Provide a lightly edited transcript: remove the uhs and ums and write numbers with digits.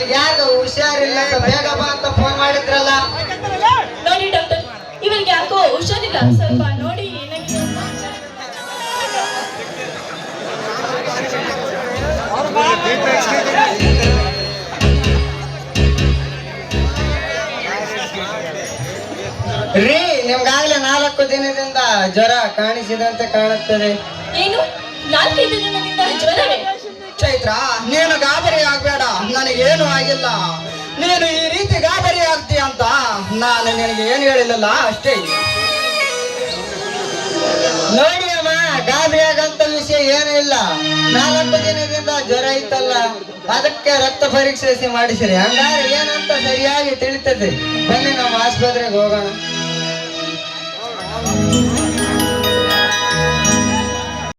ಇವ್ರಿಗೆ ಯಾಕ ಹುಷಾರಿಲ್ಲ ಅಂತ ಬೇಗ ಬಾ ಅಂತ ಫೋನ್ ಮಾಡಿದ್ರಲ್ಲ. ನೋಡಿ ಡಾಕ್ಟರ್, ಇವರಿಗೆ ಯಾಕೋ ಹುಷಾರಿಲ್ಲ, ಸ್ವಲ್ಪ ನೋಡಿ ಏನಾಗಿದೆ. ರೀ, ನಿಮ್ಗಾಗ್ಲೇ 4 ದಿನದಿಂದ ಜ್ವರ ಕಾಣಿಸಿದಂತೆ ಕಾಣುತ್ತದೆ. ಏನು 4 ದಿನದಿಂದ ಜ್ವರವೇ? ಚೈತ್ರ, ನೀನು ಗಾಬರಿ ಆಗ್ಬೇಡ, ನನಗೇನು ಆಗಿಲ್ಲ. ನೀನು ಈ ರೀತಿ ಗಾಬರಿ ಆಗ್ತೀಯ ಅಂತ ನಾನು ನಿನಗೆ ಏನು ಹೇಳಿಲ್ಲಲ್ಲ, ಅಷ್ಟೇ. ನೋಡಿ ಅಮ್ಮ, ಗಾಬರಿ ಆಗಂತ ವಿಷಯ ಏನೂ ಇಲ್ಲ. 4 ದಿನದಿಂದ ಜ್ವರ ಇತ್ತಲ್ಲ, ಅದಕ್ಕೆ ರಕ್ತ ಪರೀಕ್ಷೆ ಮಾಡಿಸಿರಿ. ಹಂಗಾರೆ ಏನಂತ ಸರಿಯಾಗಿ ತಿಳಿತದೆ. ಬನ್ನಿ ನಮ್ಮ ಆಸ್ಪತ್ರೆಗೆ ಹೋಗೋಣ.